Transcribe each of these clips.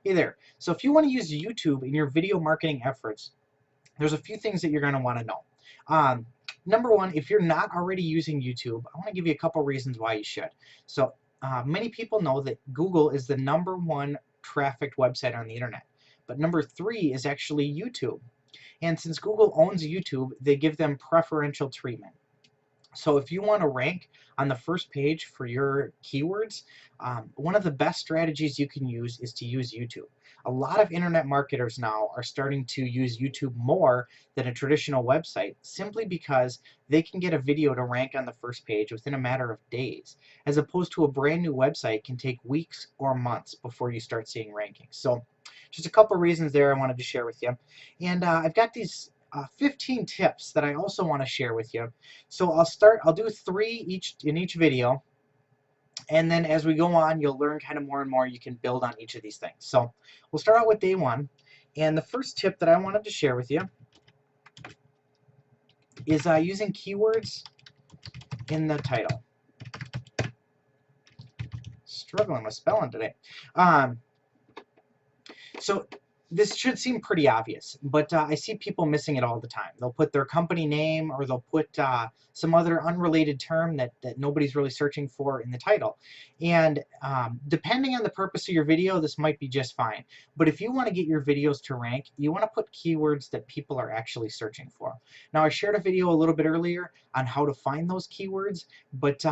Hey there. So if you want to use YouTube in your video marketing efforts, there's a few things that you're going to want to know. Um, Number one, if you're not already using YouTube, I want to give you a couple reasons why you should. So many people know that Google is the #1 trafficked website on the internet, but number 3 is actually YouTube. And since Google owns YouTube, they give them preferential treatment. So if you want to rank on the first page for your keywords, one of the best strategies you can use is to use YouTube. A lot of internet marketers now are starting to use YouTube more than a traditional website simply because they can get a video to rank on the first page within a matter of days, as opposed to a brand new website can take weeks or months before you start seeing rankings. So just a couple reasons there I wanted to share with you. And I've got these 15 tips that I also want to share with you. So I'll do 3 in each video, and then as we go on, you'll learn kind of more and more. You can build on each of these things. So we'll start out with day 1, and the first tip that I wanted to share with you is using keywords in the title. Struggling with spelling today. So this should seem pretty obvious, but I see people missing it all the time. They'll put their company name, or they'll put some other unrelated term that nobody's really searching for in the title. And depending on the purpose of your video, this might be just fine. But if you want to get your videos to rank, you want to put keywords that people are actually searching for. Now, I shared a video a little bit earlier on how to find those keywords, but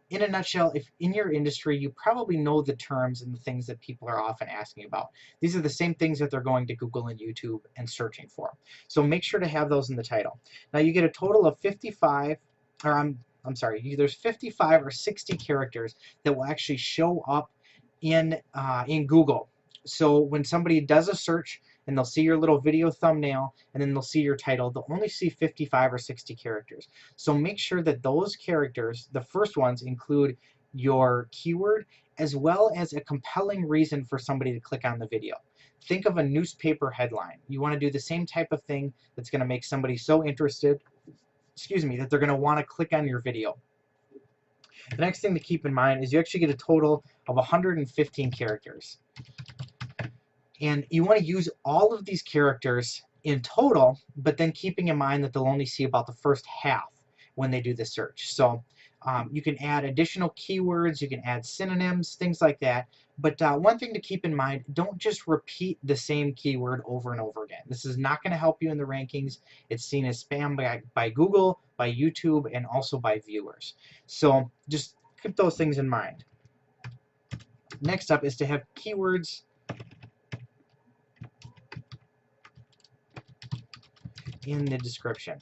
in a nutshell, if in your industry, you probably know the terms and the things that people are often asking about. These are the same things that they're going to Google and YouTube and searching for. So make sure to have those in the title. Now you get a total of 55, or I'm sorry, there's 55 or 60 characters that will actually show up in Google. So when somebody does a search, and they'll see your little video thumbnail, and then they'll see your title, they'll only see 55 or 60 characters. So make sure that those characters, the first ones, include your keyword as well as a compelling reason for somebody to click on the video. Think of a newspaper headline. You want to do the same type of thing that's going to make somebody so interested, that they're going to want to click on your video. The next thing to keep in mind is you actually get a total of 115 characters. And you want to use all of these characters in total, but then keeping in mind that they'll only see about the first half when they do the search. So you can add additional keywords, you can add synonyms, things like that. But one thing to keep in mind, don't just repeat the same keyword over and over again. This is not going to help you in the rankings. It's seen as spam by Google, by YouTube, and also by viewers. So just keep those things in mind. Next up is to have keywords in the description.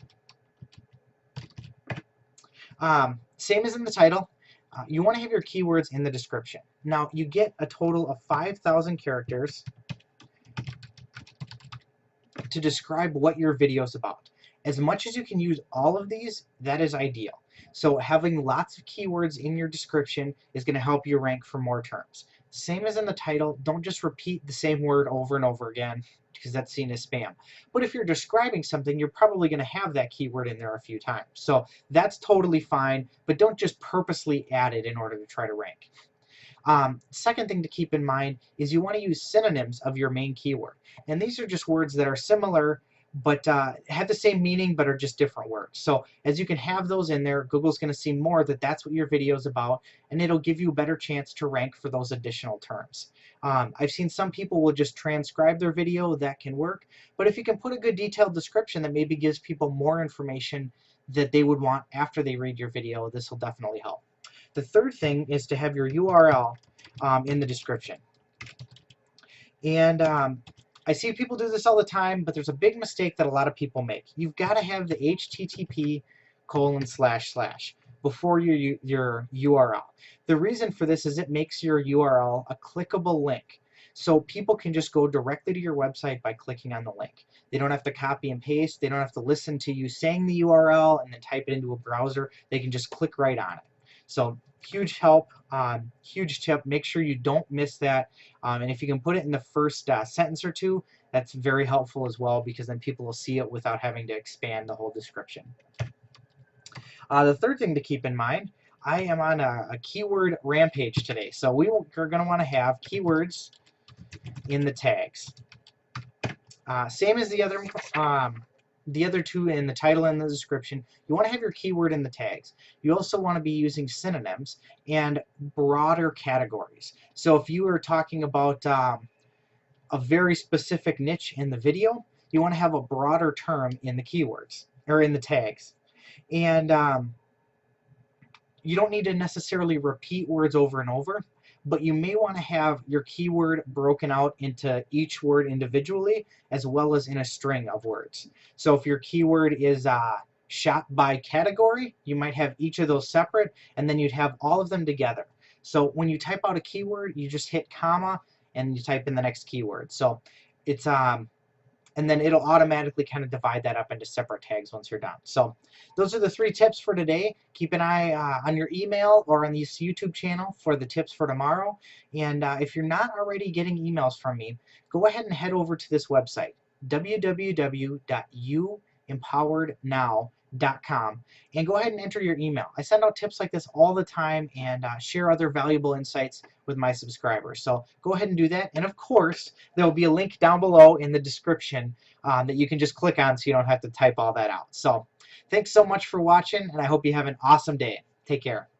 Same as in the title, you want to have your keywords in the description. Now you get a total of 5,000 characters to describe what your video is about. As much as you can use all of these, that is ideal. So having lots of keywords in your description is going to help you rank for more terms. Same as in the title, don't just repeat the same word over and over again, because that's seen as spam. But if you're describing something, you're probably going to have that keyword in there a few times. So that's totally fine, but don't just purposely add it in order to try to rank. Second thing to keep in mind is you want to use synonyms of your main keyword. And these are just words that are similar but have the same meaning but are just different words. So as you can have those in there, Google's going to see more that that's what your video is about, and it'll give you a better chance to rank for those additional terms. I've seen some people will just transcribe their video. That can work, but if you can put a good detailed description that maybe gives people more information that they would want after they read your video, this will definitely help. The third thing is to have your URL in the description. And I see people do this all the time, but there's a big mistake that a lot of people make. You've got to have the http:// before your URL. The reason for this is it makes your URL a clickable link. So people can just go directly to your website by clicking on the link. They don't have to copy and paste. They don't have to listen to you saying the URL and then type it into a browser. They can just click right on it. So huge help, huge tip. Make sure you don't miss that. And if you can put it in the first sentence or two, that's very helpful as well, because then people will see it without having to expand the whole description. The third thing to keep in mind, I am on a keyword rampage today. So we're going to want to have keywords in the tags. Same as the other two in the title and the description. You want to have your keyword in the tags. You also want to be using synonyms and broader categories. So if you are talking about a very specific niche in the video, you want to have a broader term in the keywords or in the tags. And you don't need to necessarily repeat words over and over, but you may want to have your keyword broken out into each word individually as well as in a string of words. So if your keyword is shop by category, you might have each of those separate, and then you'd have all of them together. So when you type out a keyword, you just hit comma and you type in the next keyword. So it's and then it'll automatically kind of divide that up into separate tags once you're done. So those are the 3 tips for today. Keep an eye on your email or on this YouTube channel for the tips for tomorrow. And if you're not already getting emails from me, go ahead and head over to this website, www.youempowerednow.com, and go ahead and enter your email. I send out tips like this all the time and share other valuable insights with my subscribers. So go ahead and do that. And of course, there will be a link down below in the description that you can just click on so you don't have to type all that out. So thanks so much for watching, and I hope you have an awesome day. Take care.